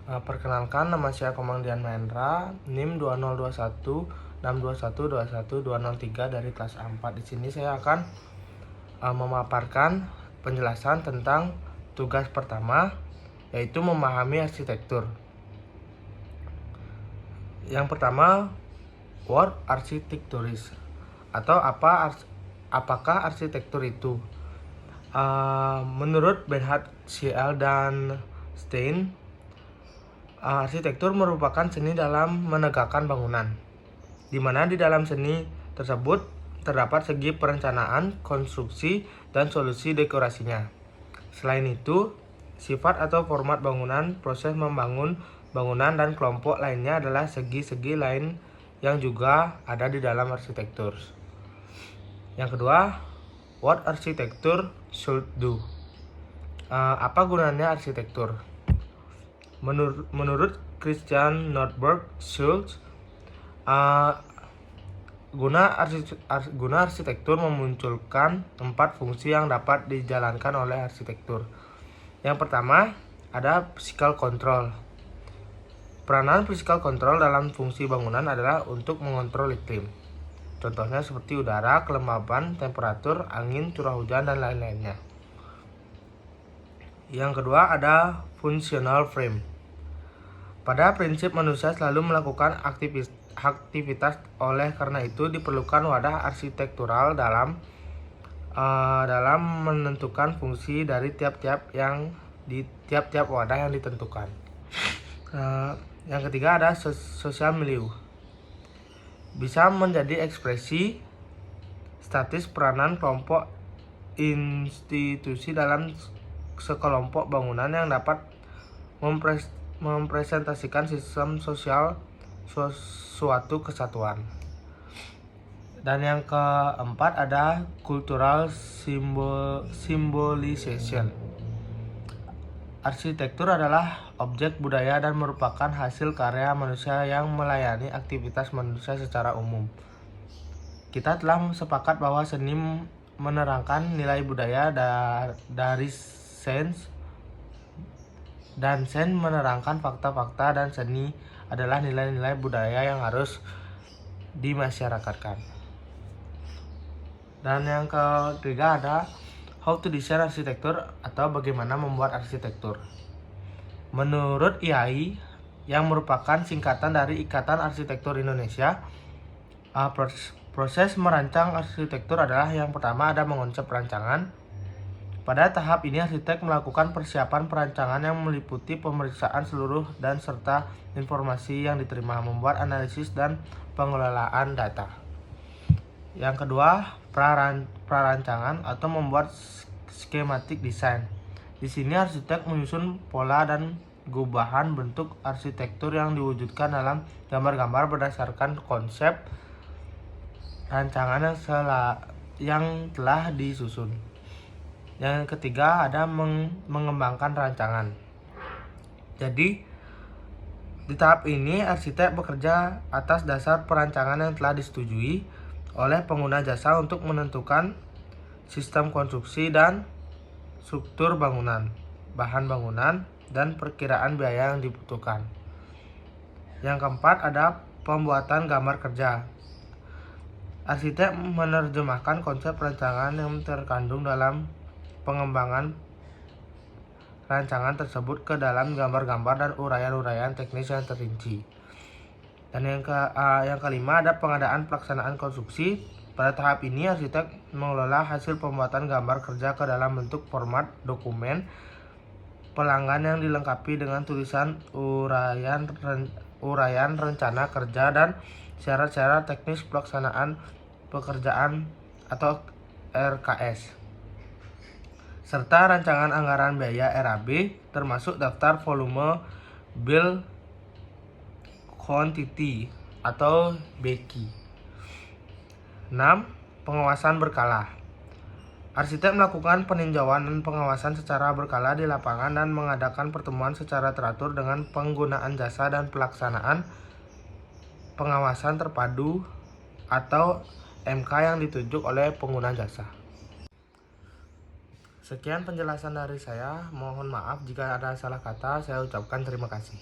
Perkenalkan, nama saya Komandian Mahendra, NIM 20216212120203 dari kelas A4. Di sini saya akan memaparkan penjelasan tentang tugas pertama, yaitu memahami arsitektur. Yang pertama, what architecture is, atau apakah arsitektur itu? Menurut Bernhard Schill dan Stein, arsitektur merupakan seni dalam menegakkan bangunan, di mana di dalam seni tersebut terdapat segi perencanaan, konstruksi, dan solusi dekorasinya. Selain itu, sifat atau format bangunan, proses membangun bangunan, dan kelompok lainnya adalah segi-segi lain yang juga ada di dalam arsitektur. Yang kedua, what architecture should do. Apa gunanya arsitektur? Menurut Christian Nordberg Schultz, guna arsitektur memunculkan 4 fungsi yang dapat dijalankan oleh arsitektur. Yang pertama, ada physical control. Peranan physical control dalam fungsi bangunan adalah untuk mengontrol iklim. Contohnya seperti udara, kelembaban, temperatur, angin, curah hujan, dan lain-lainnya. Yang kedua, ada functional frame. Pada prinsip manusia selalu melakukan aktivitas, oleh karena itu diperlukan wadah arsitektural dalam menentukan fungsi dari tiap-tiap wadah yang ditentukan. Yang ketiga, ada social milieu. Bisa menjadi ekspresi statis peranan kelompok institusi dalam sekelompok bangunan yang dapat mempresentasikan sistem sosial suatu kesatuan. Dan yang keempat, ada cultural symbolization. Arsitektur adalah objek budaya dan merupakan hasil karya manusia yang melayani aktivitas manusia secara umum. Kita telah sepakat bahwa seni menerangkan nilai budaya dari sains, dan sains menerangkan fakta-fakta, dan seni adalah nilai-nilai budaya yang harus dimasyarakatkan. Dan yang ketiga, ada how to design arsitektur, atau bagaimana membuat arsitektur. Menurut IAI, yang merupakan singkatan dari Ikatan Arsitektur Indonesia, proses merancang arsitektur adalah yang pertama ada mengonsep rancangan. Pada tahap ini arsitek melakukan persiapan perancangan yang meliputi pemeriksaan seluruh dan serta informasi yang diterima, membuat analisis dan pengelolaan data. Yang kedua, prarancangan atau membuat schematic design. Di sini arsitek menyusun pola dan gubahan bentuk arsitektur yang diwujudkan dalam gambar-gambar berdasarkan konsep rancangan yang telah disusun. Yang ketiga, ada mengembangkan rancangan. Jadi, di tahap ini arsitek bekerja atas dasar perancangan yang telah disetujui oleh pengguna jasa untuk menentukan sistem konstruksi dan struktur bangunan, bahan bangunan, dan perkiraan biaya yang dibutuhkan. Yang keempat, ada pembuatan gambar kerja. Arsitek menerjemahkan konsep rancangan yang terkandung dalam pengembangan rancangan tersebut ke dalam gambar-gambar dan uraian-uraian teknis yang terinci. Dan yang kelima, ada pengadaan pelaksanaan konstruksi. Pada tahap ini arsitek mengelola hasil pembuatan gambar kerja ke dalam bentuk format dokumen pelanggan yang dilengkapi dengan tulisan uraian rencana kerja dan syarat-syarat teknis pelaksanaan pekerjaan atau RKS, serta rancangan anggaran biaya RAB, termasuk daftar volume bill quantity atau BQ. 6. Pengawasan berkala. Arsitek melakukan peninjauan dan pengawasan secara berkala di lapangan dan mengadakan pertemuan secara teratur dengan penggunaan jasa dan pelaksanaan pengawasan terpadu atau MK yang ditunjuk oleh pengguna jasa. Sekian penjelasan dari saya. Mohon maaf jika ada salah kata. Saya ucapkan terima kasih.